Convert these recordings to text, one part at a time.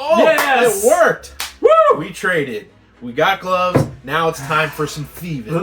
Oh, yes! It worked. Woo! We traded. We got gloves. Now it's time for some thieving.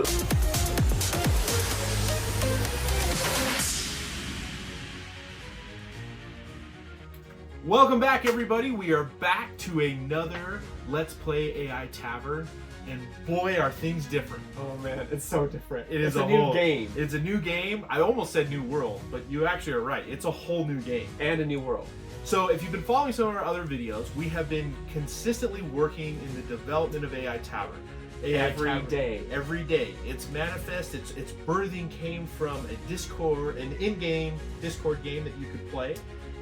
Welcome back, everybody. We are back to another Let's Play AI-Tavern. And boy, are things different. Oh man, it's so different. It's a new game. It's a new game. I almost said new world, but you actually are right. It's a whole new game. And a new world. So if you've been following some of our other videos, we have been consistently working in the development of AI-Tavern. Every day. Every day. Its manifest, its birthing came from a Discord, an in-game Discord game that you could play.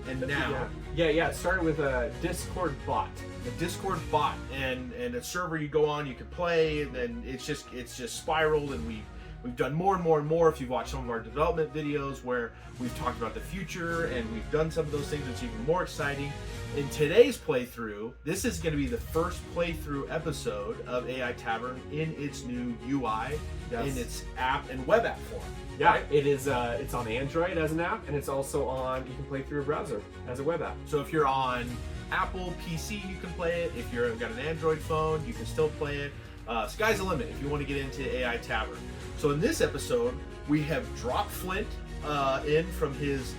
And now... Yeah, it started with a Discord bot. A Discord bot and a server you go on, you can play, and then it's just spiraled, and we've done more and more and more. If you've watched some of our development videos where we've talked about the future and we've done some of those things, it's even more exciting. In today's playthrough, this is going to be the first playthrough episode of AI-Tavern in its new UI, in its app and web app form. Yeah, right? It is. It's on Android as an app, and it's also on. You can play through a browser as a web app. So if you're on Apple PC, you can play it. If you've got an Android phone, you can still play it. Sky's the limit if you want to get into AI-Tavern. So in this episode, we have dropped Flint in from his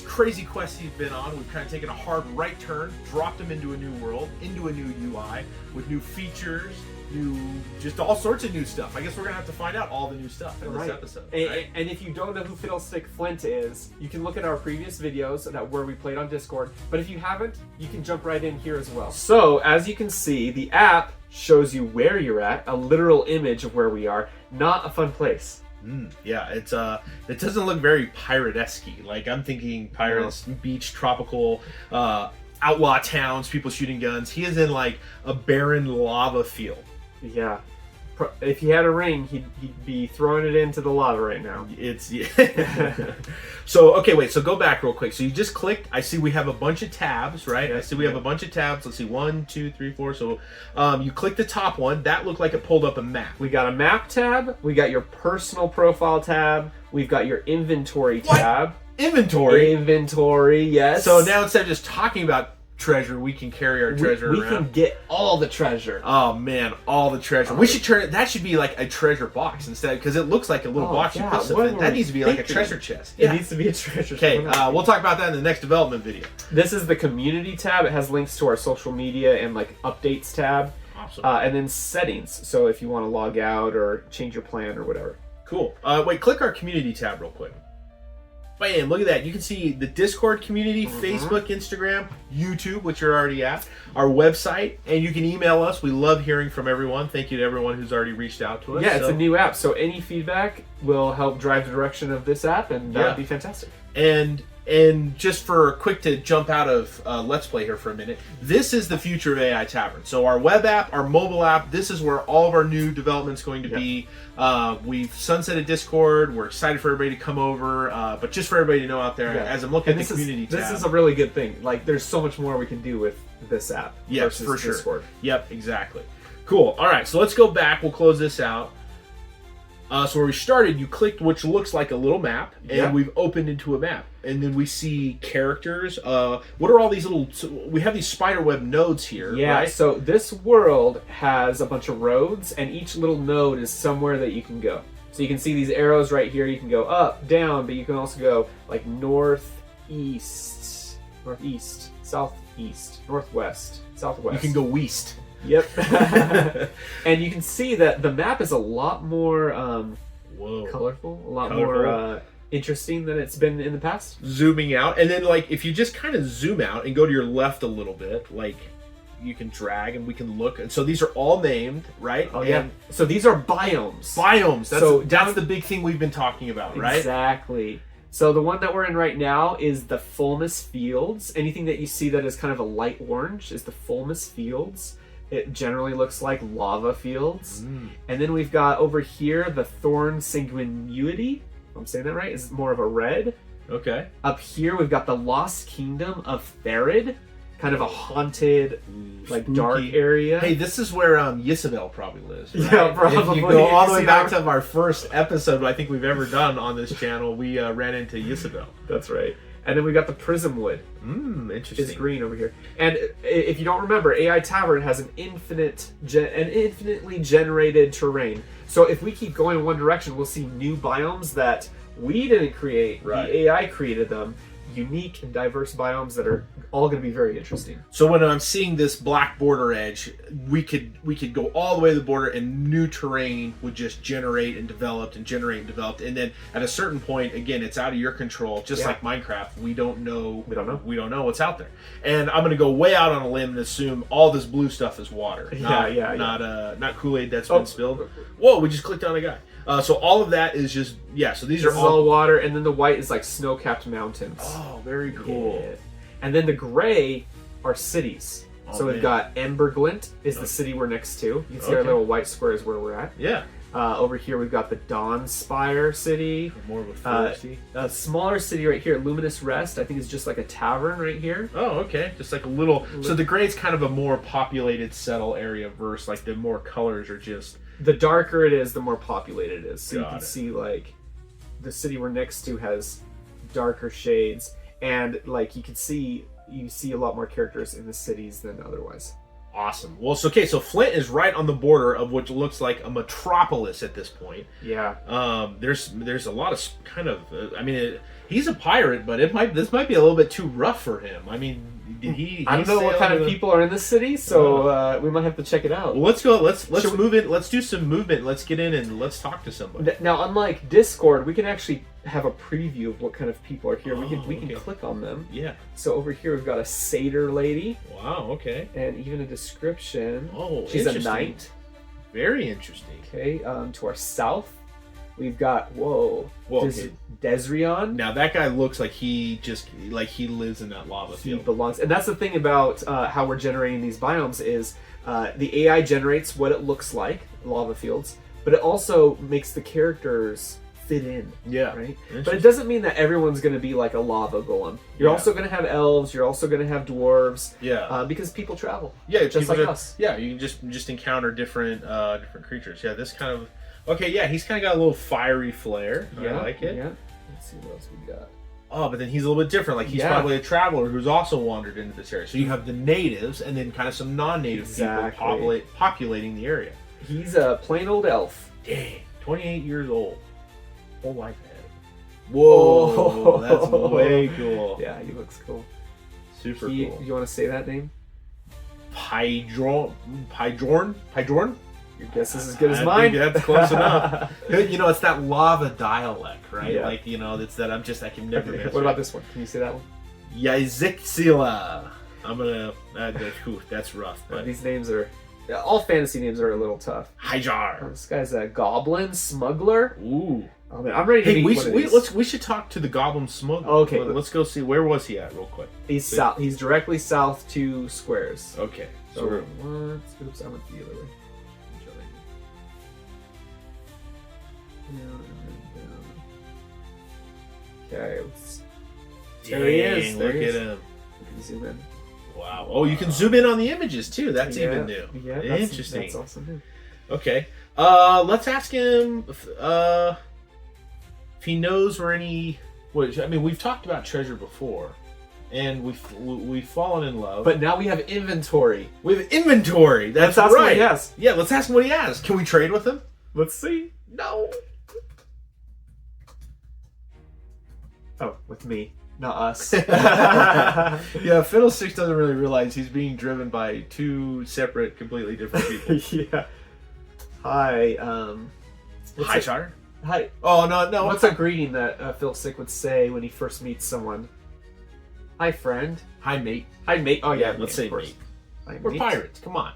crazy quest he's been on. We've kind of taken a hard right turn, dropped him into a new world, into a new UI with new features, just all sorts of new stuff. I guess we're gonna have to find out all the new stuff in this episode. And if you don't know who Fiddlestick Flint is, you can look at our previous videos where we played on Discord. But if you haven't, you can jump right in here as well. So as you can see, the app shows you where you're at, a literal image of where we are. Not a fun place. Yeah, it doesn't look very pirate-esque. Like I'm thinking pirates, beach, tropical, outlaw towns, people shooting guns. He is in like a barren lava field. Yeah. If he had a ring, he'd be throwing it into the lava right now. So, okay, wait. So go back real quick. So you just clicked. I see we have a bunch of tabs, right? I see we have a bunch of tabs. Let's see. 1, 2, 3, 4. So you click the top one. That looked like it pulled up a map. We got a map tab. We got your personal profile tab. We've got your inventory tab. Inventory? Inventory, yes. So now instead of just talking about treasure, we can carry our treasure around. We can get all the treasure. Oh man, all the treasure. We should turn it. That should be like a treasure box instead, because it looks like a little box you put stuff in. That needs to be like a treasure chest. It needs to be a treasure chest. Okay, we'll talk about that in the next development video. This is the community tab. It has links to our social media and like updates tab. Awesome. And then settings. So if you want to log out or change your plan or whatever. Cool. Wait, click our community tab real quick. Bam, look at that. You can see the Discord community, Facebook, Instagram, YouTube, which you're already at, our website, and you can email us. We love hearing from everyone. Thank you to everyone who's already reached out to us. Yeah, it's a new app, so any feedback will help drive the direction of this app, and that would be fantastic. And just for quick to jump out of Let's Play here for a minute, this is the future of AI-Tavern. So our web app, our mobile app, this is where all of our new development's going to be. We've sunsetted Discord. We're excited for everybody to come over. But just for everybody to know out there, as I'm looking at the community tab. This is a really good thing. Like, there's so much more we can do with this app versus for sure. Discord. Yep, exactly. Cool. All right, so let's go back. We'll close this out. So where we started, you clicked which looks like a little map, and we've opened into a map. And then we see characters. What are all these little... So we have these spiderweb nodes here, right? So this world has a bunch of roads, and each little node is somewhere that you can go. So you can see these arrows right here. You can go up, down, but you can also go like northeast, southeast, northwest, southwest. You can go west. Yep. And you can see that the map is a lot more colorful, a lot more interesting than it's been in the past. Zooming out, and then like if you just kind of zoom out and go to your left a little bit, like you can drag and we can look. And so these are all named, right? Oh, yeah. So these are biomes. Biomes. That's the big thing we've been talking about, right? Exactly. So the one that we're in right now is the Fulmus Fields. Anything that you see that is kind of a light orange is the Fulmus Fields. It generally looks like lava fields. And then we've got over here the Thorn Sanguinity. If I'm saying that right, is more of a red. Okay. Up here we've got the Lost Kingdom of Therid. Kind of a haunted, like spooky, dark area. Hey, this is where Isabel probably lives, right? Yeah, probably. If you go all the way back to our first episode I think we've ever done on this channel, we ran into Isabel. That's right. And then we got the prism wood. Interesting. Is green over here. And if you don't remember, AI-Tavern has an infinitely generated terrain. So if we keep going in one direction, we'll see new biomes that we didn't create. Right. The AI created them. Unique and diverse biomes that are all going to be very interesting. So when I'm seeing this black border edge, we could go all the way to the border, and new terrain would just generate and develop, and then at a certain point, again, it's out of your control. Just like Minecraft, we don't know what's out there. And I'm going to go way out on a limb and assume all this blue stuff is water. Not Kool-Aid that's been spilled. Whoa, we just clicked on a guy. So all of that is just So these are all water, and then the white is like snow-capped mountains. Oh, very cool. Yeah. And then the gray are cities. So we've got Emberglint is the city we're next to. You can see our little white square is where we're at. Yeah. Over here we've got the Dawnspire city. More of a foresty. A smaller city right here, Luminous Rest. I think is just like a tavern right here. Oh, okay. Just like a little. So the gray's kind of a more populated, settle area versus like the more colors are just. The darker it is, the more populated it is. So you can see like the city we're next to has darker shades, and like you see a lot more characters in the cities than otherwise. Awesome. Well, so Flint is right on the border of what looks like a metropolis at this point. Yeah. There's a lot of kind of. He's a pirate, but this might be a little bit too rough for him. I mean, did he? I don't know what kind of people are in this city, so we might have to check it out. Well, let's go. Let's move in. Let's do some movement. Let's get in and let's talk to somebody. Now, unlike Discord, we can actually have a preview of what kind of people are here. We can click on them. Yeah. So over here we've got a satyr lady. Wow. Okay. And even a description. Oh, she's a knight. Very interesting. Okay. To our south, we've got okay. Desrion. Now that guy looks like he lives in that lava field. He belongs, and that's the thing about how we're generating these biomes is the AI generates what it looks like, lava fields, but it also makes the characters fit in. Yeah. Right. But it doesn't mean that everyone's going to be like a lava golem. You're also going to have elves. You're also going to have dwarves. Yeah. Because people travel. Yeah. Just like us. Yeah. You can just encounter different creatures. Yeah. This kind of. Okay. Yeah. He's kind of got a little fiery flair. Yeah, I like it. Yeah. Let's see what else we got. Oh, but then he's a little bit different. Like he's probably a traveler who's also wandered into this area. So you have the natives and then kind of some non-native people populating the area. He's a plain old elf. Dang, 28 years old. Whole life ahead. Whoa, that's way cool. Yeah, he looks cool. Super cool. You want to say that name? Pydorn? Your guess is as good as mine. I think that's close enough. It's that lava dialect, right? Yeah. Like, it's that I can never guess. What about this one? Can you say that one? Yazixila. I'm gonna. That's rough. But these names are. All fantasy names are a little tough. Hyjar. This guy's a goblin smuggler. Ooh. Oh man, I'm ready to meet one of these. We should talk to the goblin smuggler. Okay. Let's go see. Where was he at, real quick? He's south. He's directly south 2 squares. Okay. So oops, I went the other way. Okay, there he is. Look at him. You can zoom in. Wow. Oh, you can zoom in on the images too. That's even new. Yeah, interesting. That's also new. Okay. Let's ask him if he knows where any. We've talked about treasure before, and we've fallen in love. But now we have inventory. We have inventory. That's let's ask right. what he has. Yeah, let's ask him what he has. Can we trade with him? Let's see. No. Oh, with me, not us. Yeah, Fiddlesticks doesn't really realize he's being driven by 2 separate, completely different people. Yeah. Hi. Hi, Char. Hi. Oh no. What's a greeting that Fiddlestick would say when he first meets someone? Hi, friend. Hi, mate. Hi, mate. Oh yeah, let's say mate. Hi, We're mate. pirates. Come on.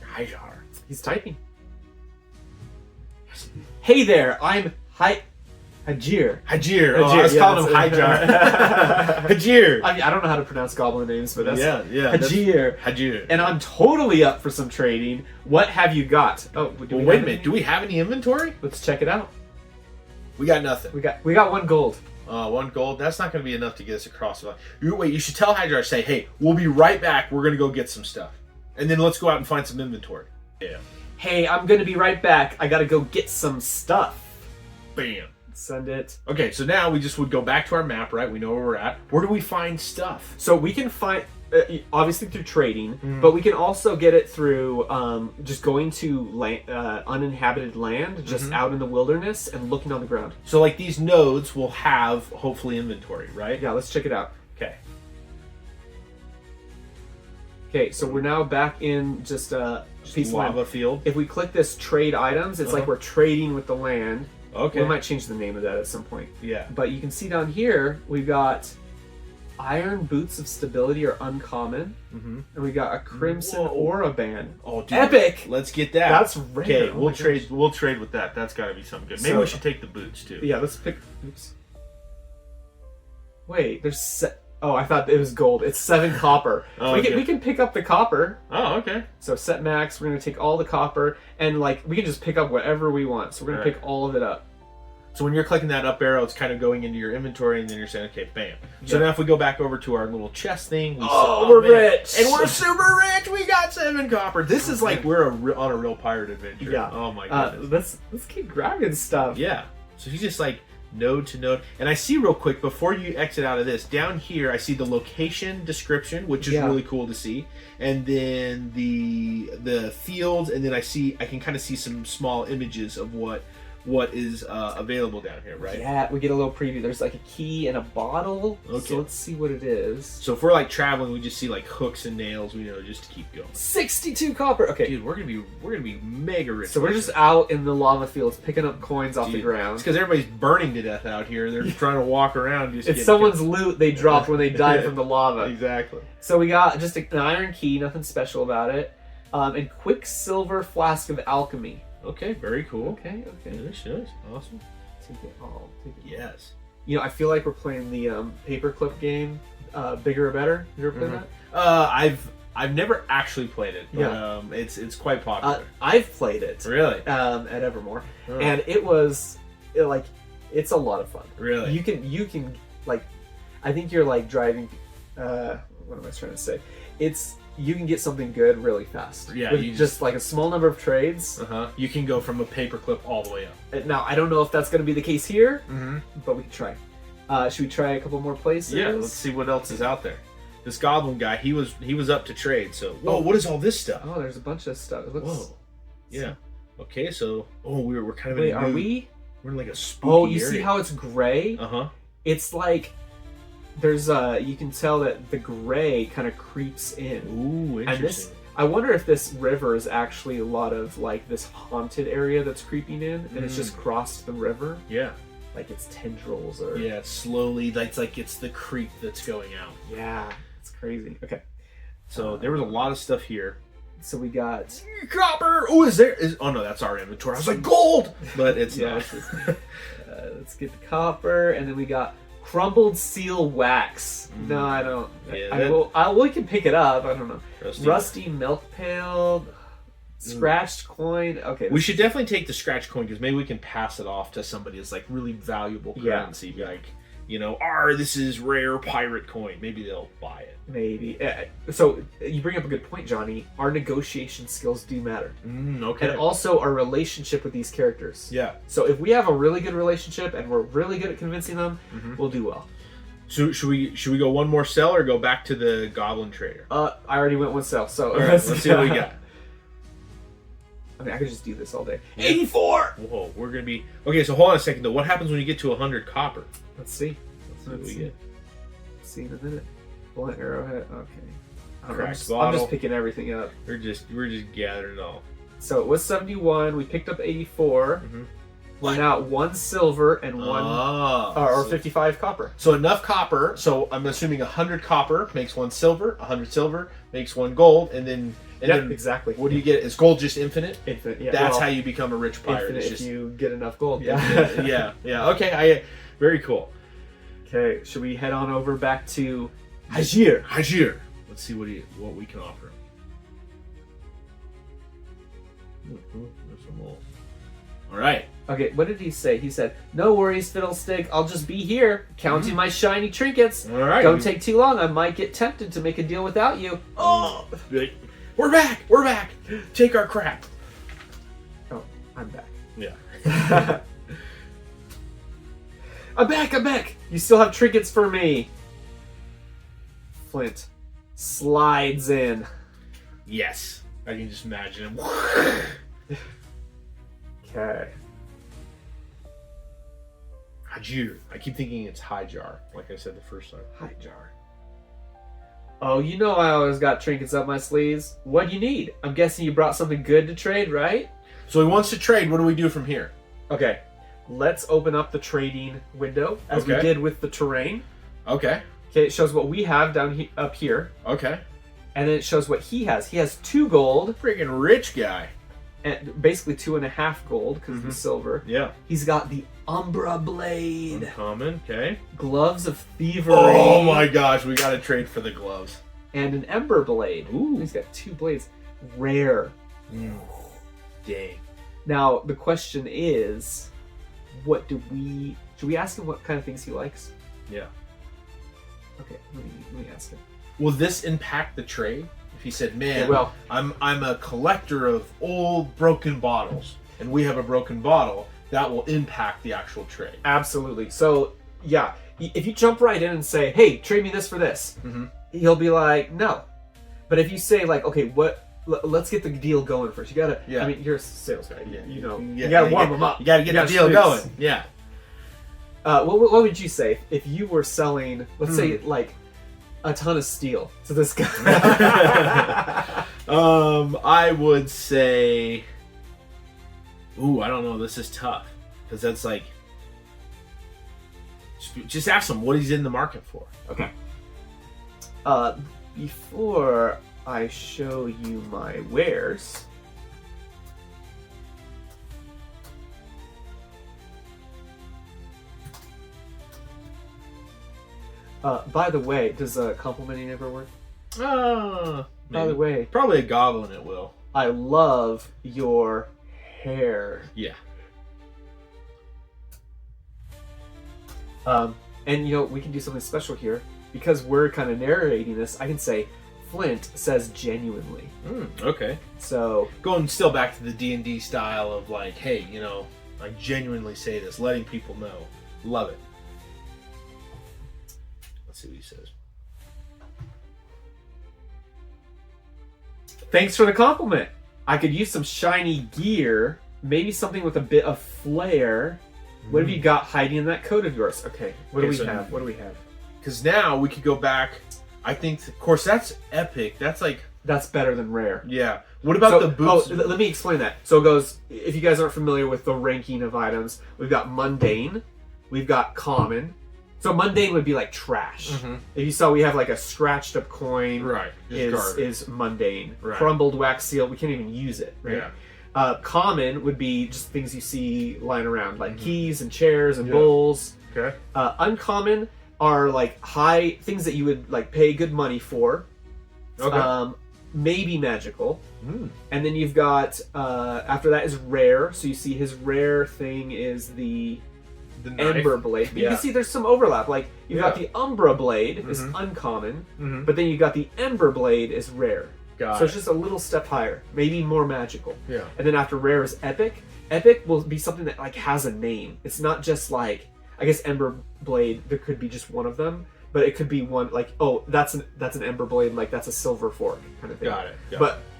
Hi, Char. He's typing. Hey there, I'm Hajir. Oh, I was calling him Hyjar. Hajir. I don't know how to pronounce goblin names, but that's Hajir. Hajir. And I'm totally up for some trading. What have you got? Oh, wait a minute. Do we have any inventory? Let's check it out. We got nothing. We got 1 gold. 1 gold. That's not going to be enough to get us across. Wait, you should tell Hyjar, say, hey, we'll be right back. We're going to go get some stuff, and then let's go out and find some inventory. Yeah. Hey, I'm going to be right back. I got to go get some stuff. Bam. Send it. Okay, so now we just would go back to our map, right? We know where we're at. Where do we find stuff? So we can find, obviously through trading, but we can also get it through just going to uninhabited land, just out in the wilderness and looking on the ground. So like these nodes will have hopefully inventory, right? Yeah, let's check it out. Okay. Okay, so we're now back in just a piece of Lava land. field. If we click this trade items, it's like we're trading with the land. Okay. We might change the name of that at some point. Yeah. But you can see down here, we've got iron boots of stability are uncommon. And we got a crimson aura band. Oh, dude. Epic! Let's get that. That's rare. Okay, Oh we'll my trade. gosh. We'll trade with that. That's got to be something good. Maybe So- we should take the boots too. Yeah, let's pick. Oops. Wait, there's. Oh, I thought it was gold. It's 7 copper. Oh, we okay. can pick up the copper. Oh, okay. So set max. We're gonna take all the copper and like we can just pick up whatever we want. So we're gonna pick all of it up. So when you're clicking that up arrow, it's kind of going into your inventory, and then you're saying, okay, bam. So Yeah. now if we go back over to our little chest thing, we We're rich, and we're super rich. We got 7 copper. This is like we're on a real pirate adventure. Yeah. Oh my goodness. Let's keep grabbing stuff. Yeah. So he's just like node to node. And I see real quick before you exit out of this, down here I see the location description, which is really cool to see. And then the fields, and then I can kind of see some small images of what is available down here, right? Yeah, we get a little preview. There's like a key and a bottle. Okay. So let's see what it is. So if we're like traveling, we just see like hooks and nails, we know, just to keep going. 62 copper. Okay. Dude, we're gonna be mega rich. So we're just out in the lava fields picking up coins off the ground. It's because everybody's burning to death out here. They're trying to walk around. Just It's getting someone's loot they dropped when they died from the lava. Exactly. So we got just an iron key, nothing special about it, and quicksilver flask of alchemy. Okay, very cool. Okay. Nice. Awesome. Take it all. Yes. You know, I feel like we're playing the paperclip game, Bigger or Better. You ever played that? I've never actually played it, but it's quite popular. I've played it. Really? At Evermore, and it's a lot of fun. Really? You can like, I think you're like driving. What am I trying to say? You can get something good really fast. Yeah, with you just like a small number of trades. You can go from a paperclip all the way up. Now I don't know if that's going to be the case here, Mm-hmm. but we can try. Should we try a couple more places? Yeah, let's see what else is out there. This goblin guy, he was up to trade. So, whoa, what is all this stuff? Oh, there's a bunch of stuff. It looks... Whoa. Yeah. Okay, so we're kind of Wait, in a are new, we? We're in like a spooky Oh, you area. see how it's gray? It's like there's you can tell that the gray kind of creeps in. Ooh, interesting. I wonder if this river is actually a lot of like this haunted area that's creeping in, and it's just crossed the river. Yeah. Like it's tendrils or slowly. That's like it's the creep that's going out. Yeah, it's crazy. Okay, so there was a lot of stuff here. So we got copper. Oh, oh no, that's our inventory. I was like gold, but it's not. Let's get the copper, and then we got crumbled seal wax. No, I don't. Yeah, we can pick it up. I don't know. Rusty milk pail. Scratched coin. Okay. We should definitely take the scratch coin because maybe we can pass it off to somebody as like really valuable currency. Yeah. Like, this is rare pirate coin. Maybe they'll buy it. Maybe. So you bring up a good point, Johnny. Our negotiation skills do matter. Okay. And also our relationship with these characters. Yeah. So if we have a really good relationship and we're really good at convincing them, we'll do well. So should we go one more sell or go back to the goblin trader? I already went one sell. So all right, let's see what we got. I mean, I could just do this all day. 84! Whoa, we're going to be... Okay, so hold on a second, though. What happens when you get to 100 copper? Let's see. Let's see what we get. Let's see in a minute. Bullet arrowhead. Okay. Cracked I'm bottle. just picking everything up. We're just gathering it all. So it was 71. We picked up 84. We're now 1 silver and 1... or 55 copper. So enough copper. So I'm assuming 100 copper makes 1 silver. 100 silver makes 1 gold. And then... exactly. What do you get? Is gold just infinite? Infinite, yeah. That's how you become a rich pirate. Infinite if you get enough gold. Yeah. Okay, very cool. Okay, should we head on over back to Hajir? Let's see what we can offer. There's some more. All right. Okay, what did he say? He said, "No worries, Fiddlestick. I'll just be here, counting my shiny trinkets. All right. Don't take too long. I might get tempted to make a deal without you." Oh, we're back. Take our crap. Oh, I'm back. Yeah. I'm back. You still have trinkets for me. Flint slides in. Yes. I can just imagine him. Okay. Hajir. I keep thinking it's Hijar, like I said the first time. Hijar. Oh, you know I always got trinkets up my sleeves. What do you need? I'm guessing you brought something good to trade, right? So he wants to trade. What do we do from here? Okay. Let's open up the trading window, as we did with the terrain. Okay. Okay, it shows what we have up here. Okay. And then it shows what he has. He has 2 gold. Freaking rich guy. And basically 2.5 gold, because of the silver. Yeah. He's got the Umbra Blade. Uncommon, okay. Gloves of Thievery. Oh my gosh, we gotta trade for the gloves. And an Ember Blade. Ooh. He's got 2 blades. Rare. Dang. Now, the question is, should we ask him what kind of things he likes? Yeah. Okay, let me ask him. Will this impact the trade? If he said, "Man, well, I'm a collector of old broken bottles, and we have a broken bottle," that will impact the actual trade. Absolutely. So, yeah, if you jump right in and say, "Hey, trade me this for this," he'll be like, "No." But if you say, like, "Okay, let's get the deal going first. You gotta." Yeah. I mean, you're a sales guy. Yeah. You know, Yeah, you gotta warm them up. You gotta get the deal going. Yeah. What would you say if you were selling, let's say, like, a ton of steel to this guy? I would say, ooh, I don't know. This is tough because that's like, just ask him what he's in the market for. Okay. Before I show you my wares, by the way, does complimenting ever work? By the way, probably a goblin it will. I love your hair. Yeah. And you know, we can do something special here because we're kind of narrating this. I can say, Flint says genuinely. Okay. So going still back to the D&D style of like, hey, you know, I genuinely say this, letting people know. Love it. Let's see what he says. Thanks for the compliment. I could use some shiny gear, maybe something with a bit of flair. What have you got hiding in that coat of yours? Okay, what do we have? What do we have? Because now we could go back. I think, of course, that's epic. That's like... That's better than rare. Yeah. What about the boots? Oh, let me explain that. So it goes, if you guys aren't familiar with the ranking of items, we've got mundane, we've got common. So mundane would be like trash. If you saw, we have like a scratched up coin. Right. Is mundane. Right. Crumbled wax seal, we can't even use it. Right? Yeah. Common would be just things you see lying around, like keys and chairs and bowls. Okay. Uncommon are like high things that you would like pay good money for. Okay. Maybe magical. And then you've got after that is rare. So you see his rare thing is the Ember Blade. But you can see there's some overlap. Like you've got the Umbra Blade is uncommon, but then you've got the Ember Blade is rare. So it's just a little step higher, maybe more magical. Yeah. And then after rare is epic. Epic will be something that like has a name. It's not just like, I guess Ember Blade, there could be just one of them, but it could be one like, oh, that's an Ember Blade, like that's a silver fork kind of thing. Got it.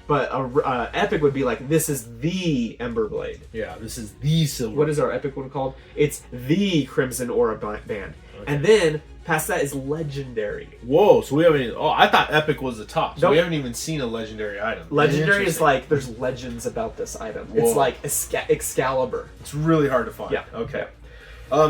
But a epic would be like, this is the Ember Blade. Yeah, this is the silver. What is our epic one called? It's the Crimson Aura Band. Okay. And then past that is legendary. Whoa, so we haven't even... Oh, I thought epic was the top. So Nope. we haven't even seen a legendary item. Legendary is like, there's legends about this item. Whoa. It's like Excalibur. It's really hard to find. Yeah. Okay.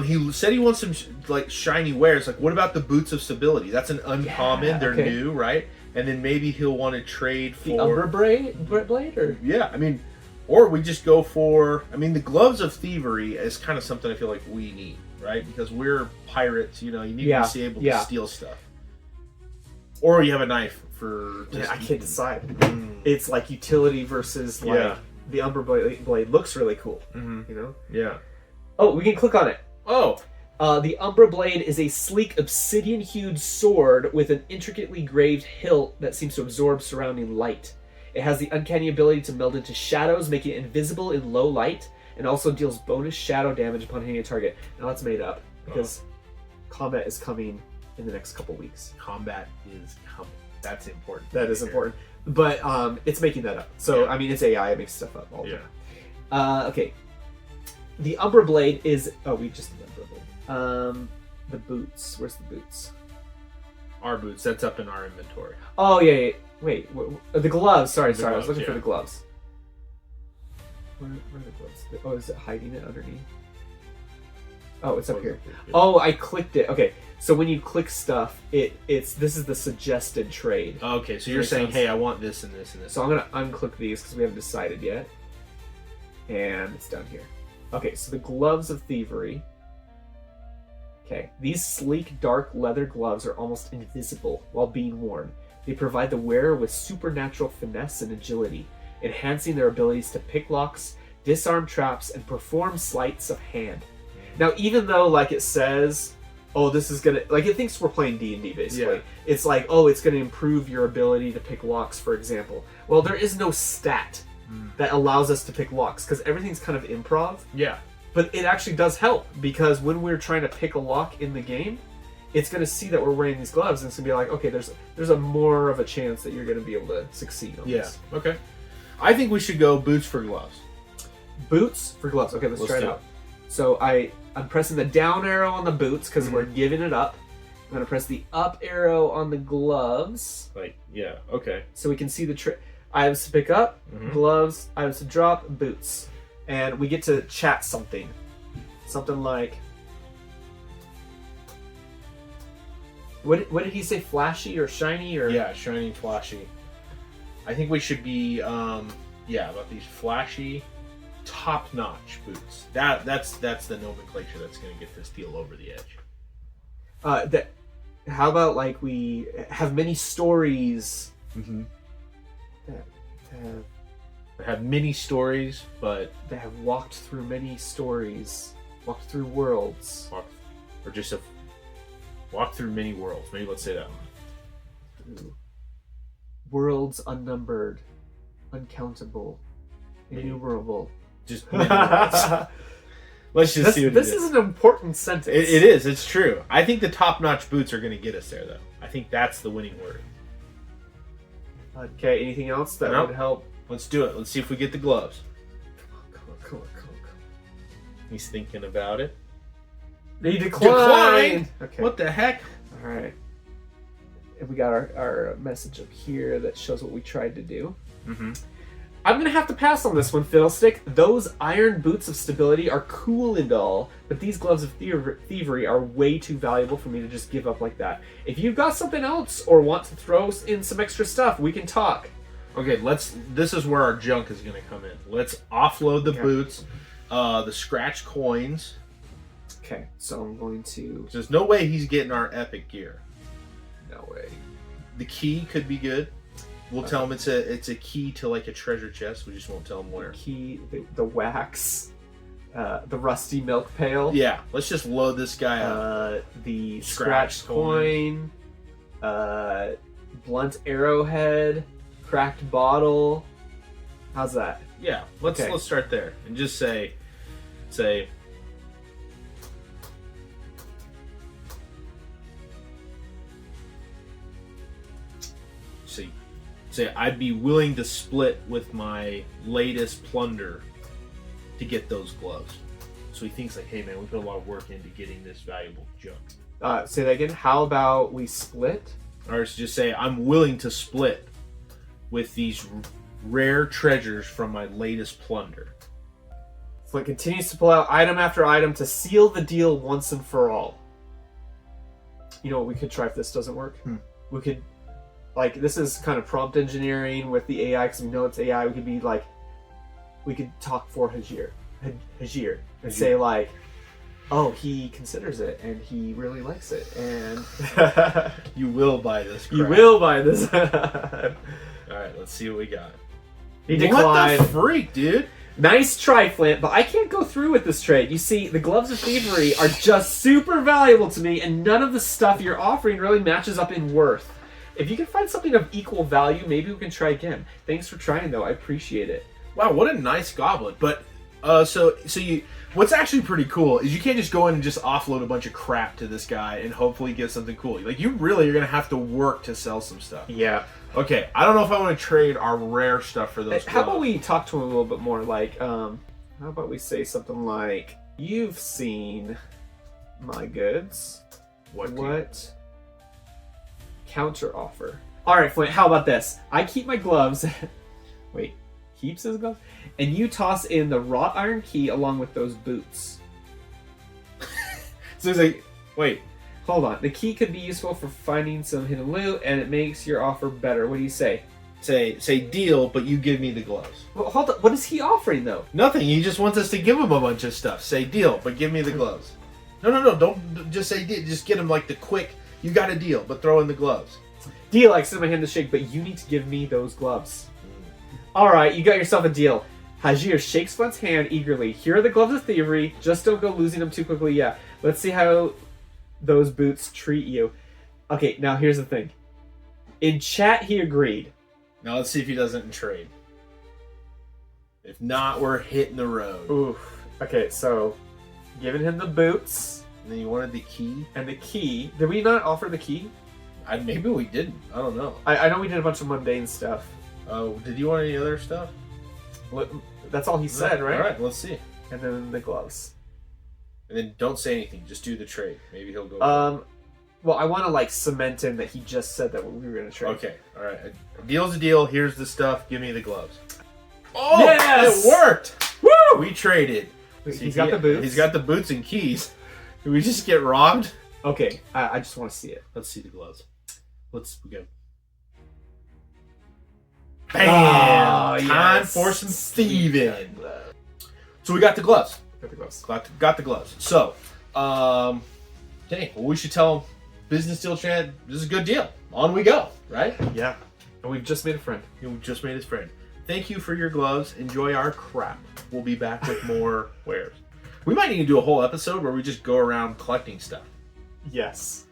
He said he wants some like shiny wares. Like, what about the boots of stability? That's an uncommon. Yeah, They're okay. new, right? And then maybe he'll want to trade for... The Umbra Blade? Or? Yeah, I mean... Or we just go for... I mean, the gloves of thievery is kind of something I feel like we need, right? Because we're pirates, you know, you need to be able to steal stuff. Or you have a knife for... I can't decide. It's like utility versus like... The Umbra Blade looks really cool, you know? Yeah. Oh, we can click on it. Oh! The Umbra Blade is a sleek obsidian-hued sword with an intricately graved hilt that seems to absorb surrounding light. It has the uncanny ability to meld into shadows, making it invisible in low light, and also deals bonus shadow damage upon hitting a target. Now that's made up. because combat is coming in the next couple weeks. Combat is coming. That's important. That is important. But it's making that up. So, Yeah. I mean, it's AI. It makes stuff up all the Yeah. time. Okay. The Umbra Blade is... Oh, we just did Umbra Blade. The boots. Where's the boots? Our boots. That's up in our inventory. Oh, yeah. Wait. The gloves. Sorry. The I was gloves, looking for yeah. the gloves. Where are the gloves? Oh, is it hiding it underneath? Oh, it's up here. Oh, I clicked it. Okay. So when you click stuff, this is the suggested trade. Okay, so you're saying, hey, I want this and this and this. So I'm gonna unclick these because we haven't decided yet. And it's down here. Okay, so the gloves of thievery. Okay, these sleek, dark leather gloves are almost invisible while being worn. They provide the wearer with supernatural finesse and agility, enhancing their abilities to pick locks, disarm traps, and perform sleights of hand. Now, even though, like, it says, oh, this is gonna, like, it thinks we're playing D&D, basically. Yeah. It's like, oh, it's gonna improve your ability to pick locks, for example. Well, there is no stat that allows us to pick locks, because everything's kind of improv. Yeah. But it actually does help, because when we're trying to pick a lock in the game, it's gonna see that we're wearing these gloves, and it's gonna be like, okay, there's a more of a chance that you're gonna be able to succeed on this. Okay. I think we should go boots for gloves. Boots for gloves. Okay, let's try it do out. So I'm pressing the down arrow on the boots because we're giving it up. I'm gonna press the up arrow on the gloves Like, yeah, okay. so we can see the items to pick up, gloves, items to drop, boots, and we get to chat something like. What did he say? Flashy or shiny or? Yeah, shiny, flashy. I think we should be, about these flashy, top-notch boots. That's the nomenclature that's going to get this deal over the edge. How about like we have many stories that have many stories, but have walked through many stories, walked through worlds, or just walked through many worlds. Maybe let's say that one. through worlds unnumbered, uncountable, innumerable. Just many worlds. Let's just see what this is an important sentence. It is. It's true. I think the top-notch boots are going to get us there, though. I think that's the winning word. Okay. Anything else that would help? Let's do it. Let's see if we get the gloves. Come on. He's thinking about it. They declined. Okay. What the heck? All right. And we got our message up here that shows what we tried to do. I'm going to have to pass on this one, Fiddlestick. Those iron boots of stability are cool and all, but these gloves of thievery are way too valuable for me to just give up like that. If you've got something else or want to throw in some extra stuff, we can talk. Okay, this is where our junk is going to come in. Let's offload the boots, the scratch coins. Okay, so I'm going to... There's no way he's getting our epic gear. No way. The key could be good. We'll tell him it's a key to like a treasure chest. We just won't tell him where. Key, the wax, the rusty milk pail. Yeah, let's just load this guy up. The scratch coin, blunt arrowhead, cracked bottle. How's that? Yeah, let's start there and just say. Say I'd be willing to split with my latest plunder to get those gloves. So he thinks like, hey man, we put a lot of work into getting this valuable junk. Say that again. How about we split? Or just say I'm willing to split with these rare treasures from my latest plunder. Flint continues to pull out item after item to seal the deal once and for all. You know what we could try if this doesn't work? We could... Like, this is kind of prompt engineering with the AI, because we know it's AI. We could talk for Hajir, and say like, oh, he considers it, and he really likes it, and... You will buy this crap. You will buy this. Alright, let's see what we got. He declined. What the freak, dude? Nice try, Flint, but I can't go through with this trade. You see, the gloves of thievery are just super valuable to me, and none of the stuff you're offering really matches up in worth. If you can find something of equal value, maybe we can try again. Thanks for trying, though. I appreciate it. Wow, what a nice goblet. But So you. What's actually pretty cool is you can't just go in and just offload a bunch of crap to this guy and hopefully get something cool. Like, you really are gonna have to work to sell some stuff. Yeah. Okay, I don't know if I want to trade our rare stuff for those. How about we talk to him a little bit more? Like, how about we say something like, "You've seen my goods. What counter offer?" All right, Flint. How about this? I keep my gloves. Wait, keeps his gloves, and you toss in the wrought iron key along with those boots. So he's like, wait. Hold on. The key could be useful for finding some hidden loot, and it makes your offer better. What do you say? Say deal, but you give me the gloves. Well, hold on. What is he offering, though? Nothing. He just wants us to give him a bunch of stuff. Say deal, but give me the gloves. No. Don't just say deal. Just get him like the quick. You got a deal, but throw in the gloves. Deal. I extend my hand to shake, but you need to give me those gloves. All right, you got yourself a deal. Hajir shakes Flint's hand eagerly. Here are the gloves of thievery. Just don't go losing them too quickly. Yeah. Let's see how those boots treat you. Okay, now here's the thing. In chat, he agreed. Now let's see if he doesn't in trade. If not, we're hitting the road. Oof. Okay, so giving him the boots. And then you wanted the key? And the key. Did we not offer the key? Maybe we didn't. I don't know. I know we did a bunch of mundane stuff. Oh, did you want any other stuff? That's all he said, right? All right, let's see. And then the gloves. And then don't say anything. Just do the trade. Maybe he'll go. Well, I want to like cement in that he just said that we were going to trade. Okay, all right. A deal's a deal. Here's the stuff. Give me the gloves. Oh, yes! It worked. Woo! We traded. He's got the boots. He's got the boots and keys. Did we just get robbed? Okay, I just want to see it. Let's see the gloves. Let's go. Bam! Oh, time for some thieving. So we got the gloves. Got the gloves. So, dang. Well, we should tell them business deal Chad. This is a good deal. On we go, right? Yeah. And we've just made a friend. We just made his friend. Thank you for your gloves. Enjoy our crap. We'll be back with more wares. We might need to do a whole episode where we just go around collecting stuff. Yes.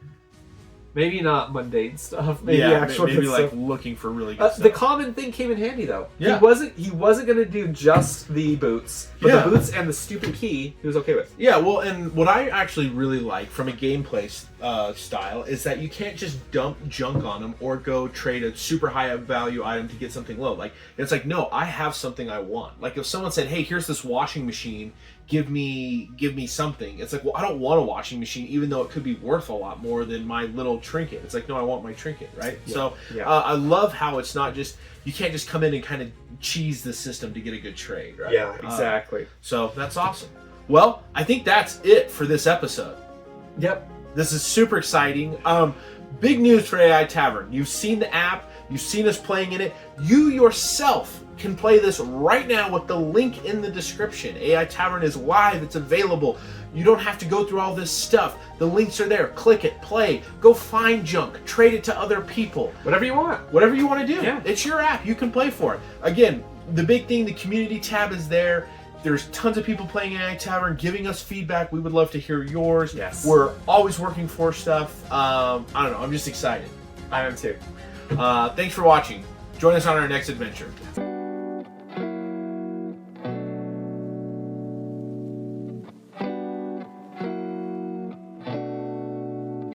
Maybe not mundane stuff. Maybe actual maybe good like stuff. looking for really good stuff. The common thing came in handy though. Yeah. He wasn't gonna do just the boots, but the boots and the stupid key he was okay with. Yeah, well, and what I actually really like from a gameplay style is that you can't just dump junk on them or go trade a super high value item to get something low. Like, it's like, no, I have something I want. Like if someone said, hey, here's this washing machine, give me something. It's like, well, I don't want a washing machine, even though it could be worth a lot more than my little trinket. It's like, no, I want my trinket, right? Yeah. So I love how it's not just, you can't just come in and kind of cheese the system to get a good trade, right? Yeah, exactly. So that's awesome. Well, I think that's it for this episode. Yep. This is super exciting. Big news for AI Tavern. You've seen the app. You've seen us playing in it. You yourself can play this right now with the link in the description. AI Tavern is live. It's available. You don't have to go through all this stuff. The links are there. Click it. Play. Go find junk. Trade it to other people. Whatever you want. Whatever you want to do. Yeah. It's your app. You can play for it. Again, the big thing, the community tab is there. There's tons of people playing AI Tavern, giving us feedback. We would love to hear yours. Yes. We're always working for stuff. I don't know. I'm just excited. I am too. Thanks for watching. Join us on our next adventure.